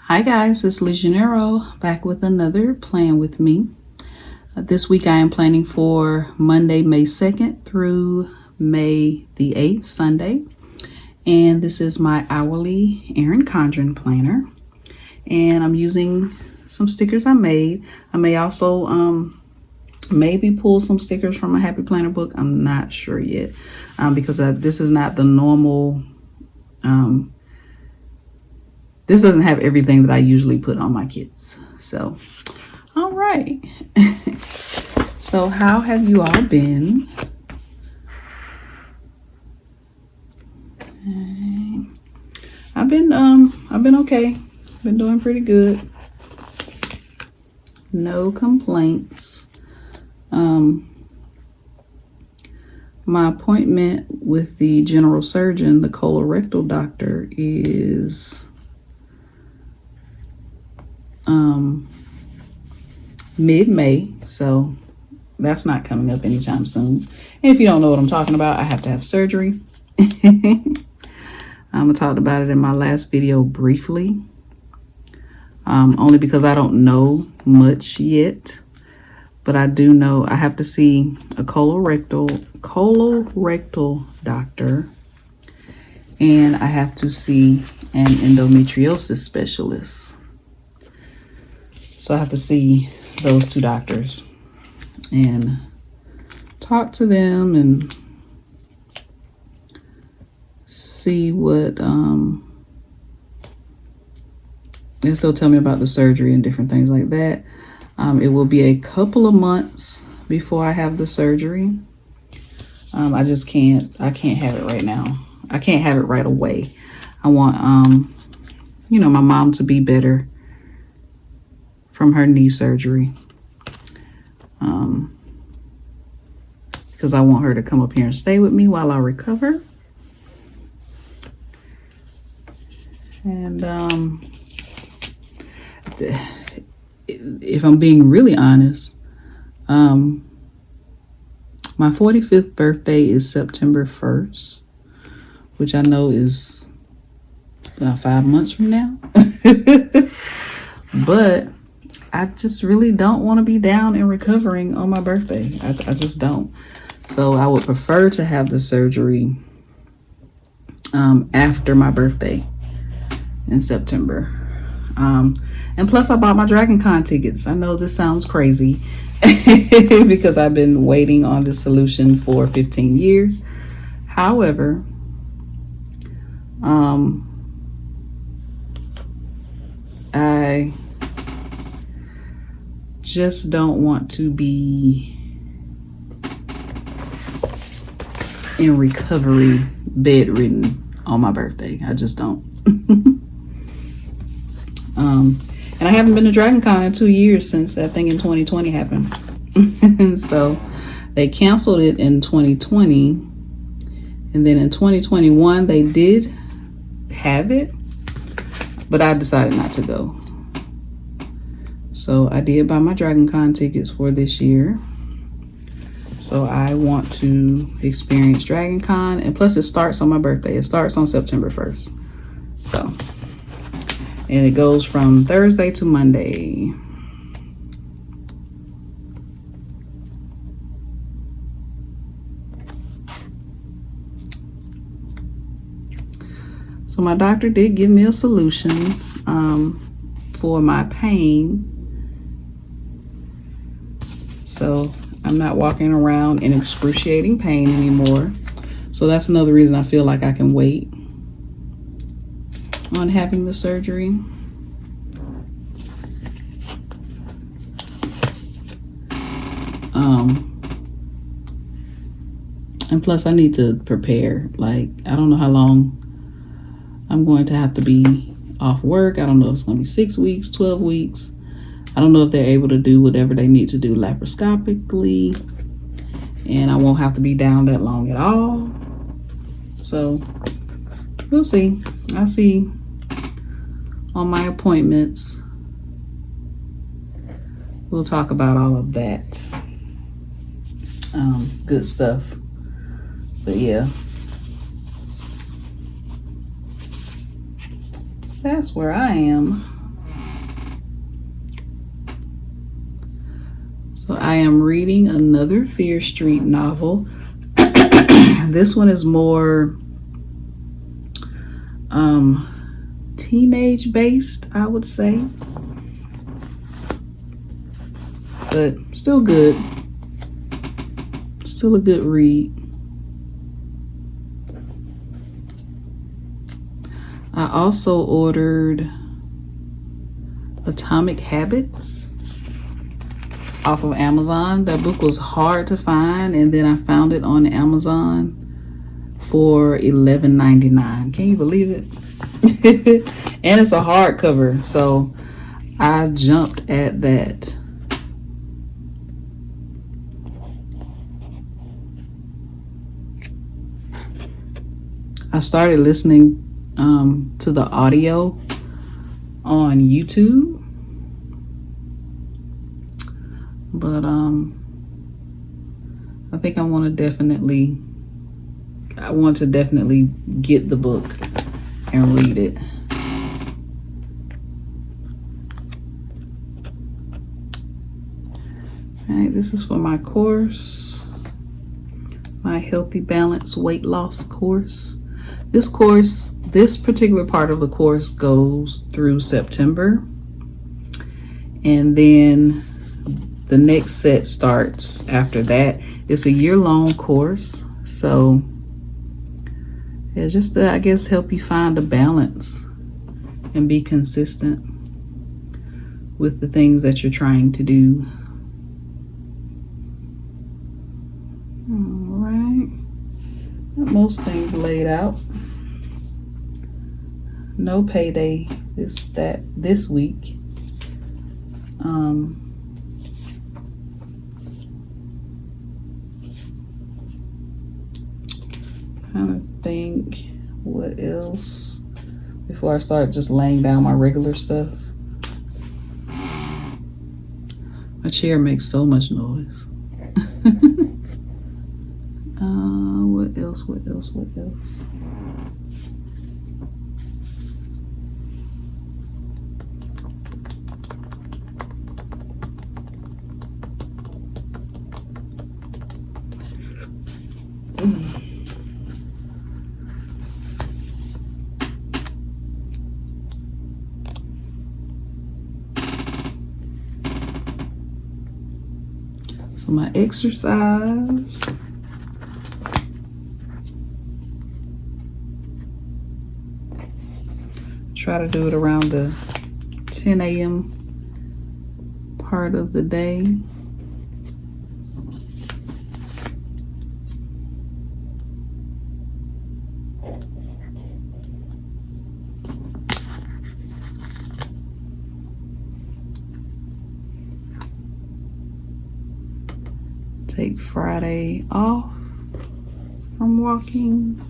Hi guys, it's Legionero back with another Plan With Me. This week I am planning for Monday, May 2nd through May the 8th, Sunday. And this is my hourly Erin Condren planner. And I'm using some stickers I made. I may also maybe pull some stickers from my Happy Planner book. I'm not sure yet because this is not the normal this doesn't have everything that I usually put on my kits. So, all right. So how have you all been? I've been okay. Been doing pretty good. No complaints. My appointment with the general surgeon, the colorectal doctor, is mid-May, so that's not coming up anytime soon. And if you don't know what I'm talking about, I have to have surgery. I talked about it in my last video briefly, only because I don't know much yet, but I do know I have to see a colorectal doctor, and I have to see an endometriosis specialist. So I have to see those two doctors and talk to them and see what and still tell me about the surgery and different things like that. It will be a couple of months before I have the surgery. I can't have it right now. I can't have it right away. I want my mom to be better from her knee surgery, because I want her to come up here and stay with me while I recover. And if I'm being really honest, my 45th birthday is September 1st, which I know is 5 months from now. But I just really don't want to be down and recovering on my birthday. I just don't. So I would prefer to have the surgery after my birthday in September. And plus I bought my Dragon Con tickets. I know this sounds crazy because I've been waiting on this solution for 15 years. However, I just don't want to be in recovery bedridden on my birthday. I just don't. And I haven't been to Dragon Con in 2 years since that thing in 2020 happened. So they canceled it in 2020, and then in 2021 they did have it, but I decided not to go. So I did buy my Dragon Con tickets for this year. So I want to experience Dragon Con, and plus it starts on my birthday. It starts on September 1st. So, and it goes from Thursday to Monday. So my doctor did give me a solution for my pain. So I'm not walking around in excruciating pain anymore. So that's another reason I feel like I can wait on having the surgery. And plus I need to prepare. Like, I don't know how long I'm going to have to be off work. I don't know if it's going to be 6 weeks, 12 weeks. I don't know if they're able to do whatever they need to do laparoscopically, and I won't have to be down that long at all. So we'll see. I'll see on my appointments. We'll talk about all of that good stuff. But yeah, that's where I am. I am reading another Fear Street novel. This one is more teenage based, I would say, but still good. Still a good read. I also ordered Atomic Habits off of Amazon. That book was hard to find, and then I found it on Amazon for $11.99. Can you believe it? And it's a hardcover, so I jumped at that. I started listening to the audio on YouTube, but I think I want to definitely get the book and read it. All right, this is for my course, my Healthy Balance Weight Loss course. This particular part of the course goes through September, and then the next set starts after that. It's a year-long course, so it's just to, I guess, help you find a balance and be consistent with the things that you're trying to do. All right, got most things laid out. No payday this week. Trying to think what else before I start just laying down my regular stuff. My chair makes so much noise. What else? So my exercise. Try to do it around the 10 a.m. part of the day. Take Friday off from walking,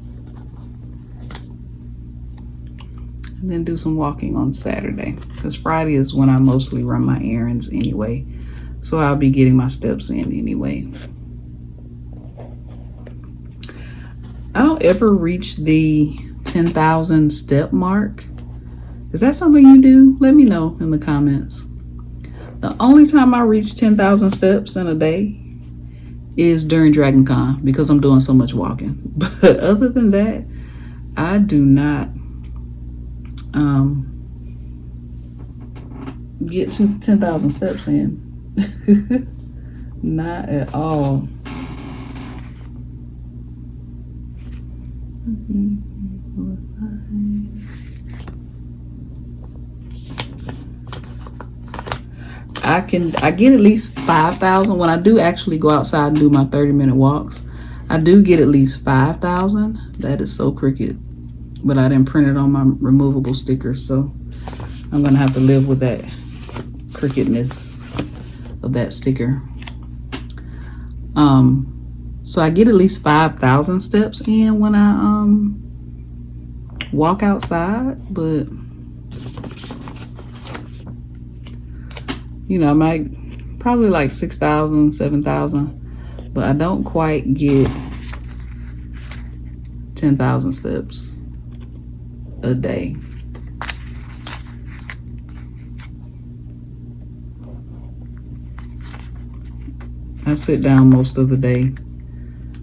and then do some walking on Saturday, because Friday is when I mostly run my errands anyway, so I'll be getting my steps in anyway. I don't ever reach the 10,000 step mark. Is that something you do? Let me know in the comments. The only time I reach 10,000 steps in a day is during Dragon Con, because I'm doing so much walking. But other than that, I do not get to 10,000 steps in. Not at all. I get at least 5,000 when I do actually go outside and do my 30-minute walks. I do get at least 5,000. That is so Cricut, but I didn't print it on my removable sticker, so I'm gonna have to live with that crookedness of that sticker. So I get at least 5,000 steps in when I walk outside, but you know, I might probably like 6,000, 7,000, but I don't quite get 10,000 steps a day. I sit down most of the day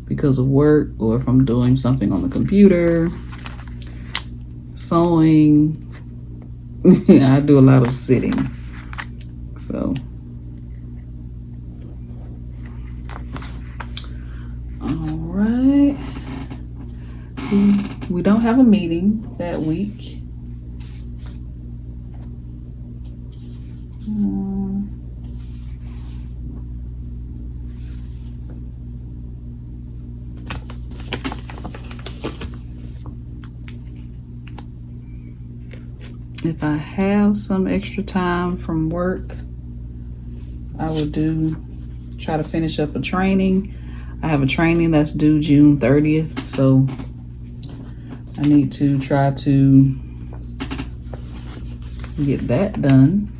because of work, or if I'm doing something on the computer, sewing. I do a lot of sitting. So, all right. We don't have a meeting that week. If I have some extra time from work, I would try to finish up a training. I have a training that's due June 30th, so I need to try to get that done.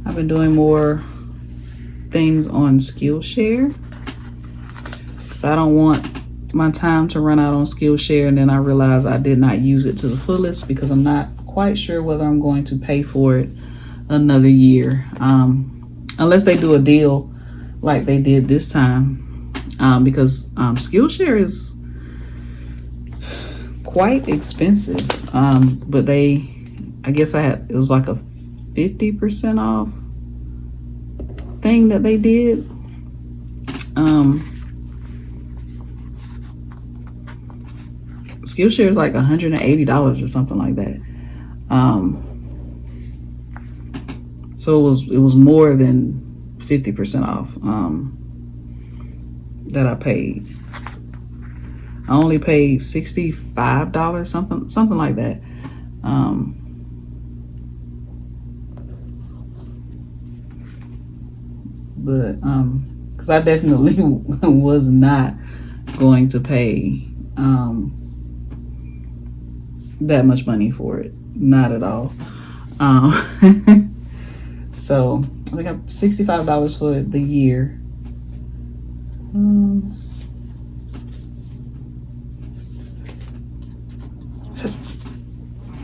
I've been doing more things on Skillshare because I don't want my time to run out on Skillshare and then I realize I did not use it to the fullest because I'm not quite sure whether I'm going to pay for it another year, unless they do a deal like they did this time, because Skillshare is quite expensive, but I guess it was like a 50% off thing that they did. Skillshare is like $180 or something like that. So it was more than 50% off that I paid. I only paid $65, something like that. But because I definitely was not going to pay that much money for it, not at all. So I think I'm $65 for the year.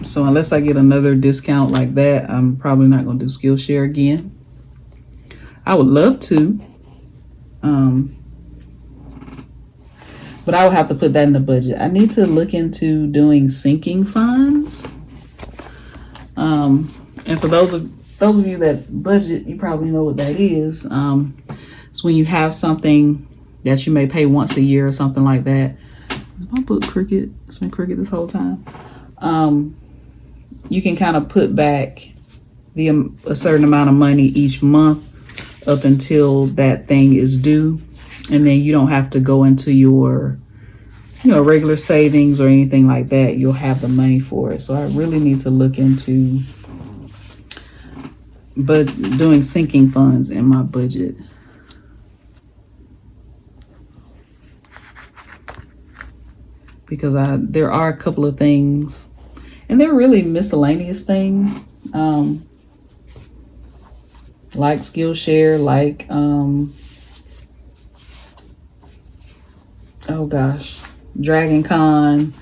So unless I get another discount like that, I'm probably not going to do Skillshare again. I would love to, but I would have to put that in the budget. I need to look into doing sinking funds. And for those of you that budget, you probably know what that is. It's when you have something that you may pay once a year or something like that. Is my book crooked? It's been crooked this whole time. You can kind of put back a certain amount of money each month up until that thing is due, and then you don't have to go into your regular savings or anything like that. You'll have the money for it. So I really need to look into doing sinking funds in my budget. Because there are a couple of things, and they're really miscellaneous things, like Skillshare, like Dragon Con.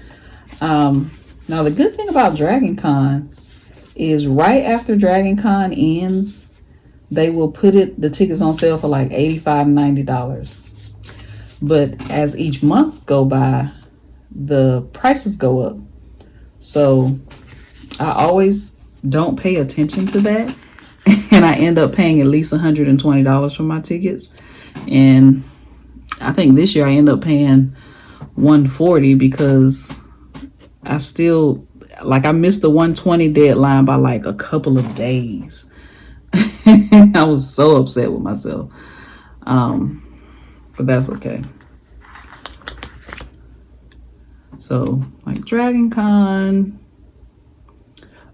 Now the good thing about Dragon Con is right after Dragon Con ends, they will put the tickets on sale for like $85, $90. But as each month go by, the prices go up. So I always don't pay attention to that. And I end up paying at least $120 for my tickets. And I think this year I end up paying $140 because I missed the 120 deadline by like a couple of days. I was so upset with myself. But that's okay. So like Dragon Con,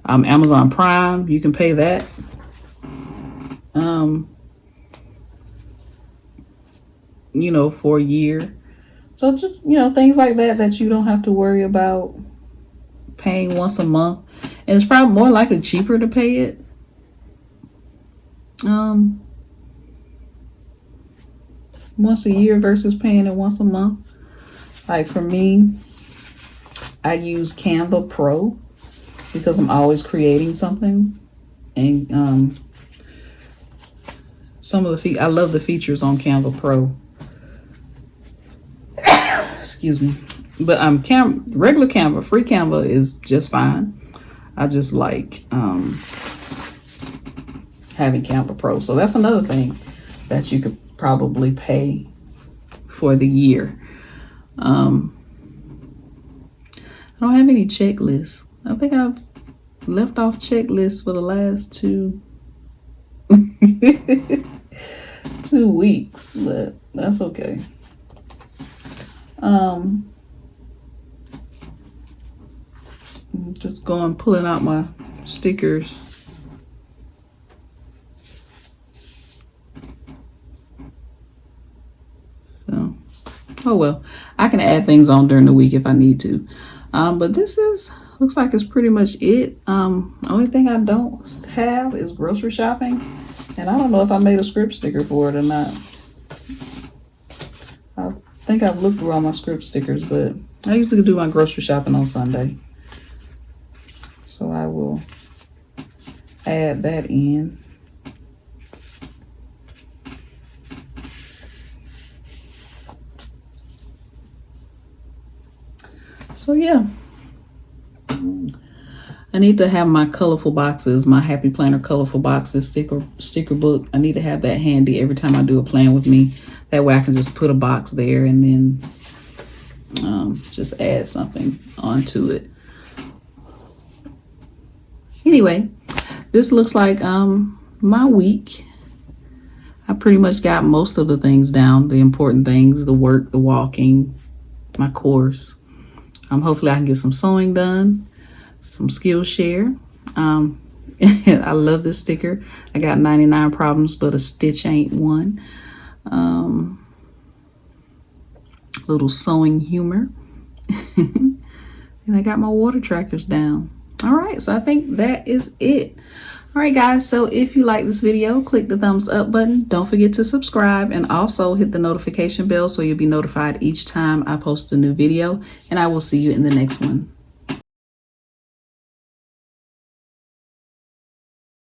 Amazon Prime, you can pay that. For a year. So just, things like that you don't have to worry about paying once a month. And it's probably more likely cheaper to pay it. once a year versus paying it once a month. Like for me, I use Canva Pro because I'm always creating something. And some of the I love the features on Canva Pro. Excuse me. But regular Canva, free Canva is just fine. I just like having Canva Pro. So that's another thing that you could probably pay for the year. I don't have any checklists. I think I've left off checklists for the last 2 weeks, but that's okay. Just going pulling out my stickers. So, oh well, I can add things on during the week if I need to. But this looks like it's pretty much it. Only thing I don't have is grocery shopping, and I don't know if I made a script sticker for it or not. I think I've looked through all my script stickers, but I usually do my grocery shopping on Sunday. So I will add that in. So yeah, I need to have my colorful boxes, my Happy Planner colorful boxes sticker book. I need to have that handy every time I do a plan with me. That way I can just put a box there and then just add something onto it. Anyway, this looks like my week. I pretty much got most of the things down, the important things, the work, the walking, my course. Hopefully I can get some sewing done, some Skillshare. I love this sticker. I got 99 problems, but a stitch ain't one. Little sewing humor. And I got my water trackers down. All right, so I think that is it. All right, guys, so if you like this video, click the thumbs up button. Don't forget to subscribe and also hit the notification bell so you'll be notified each time I post a new video. And I will see you in the next one.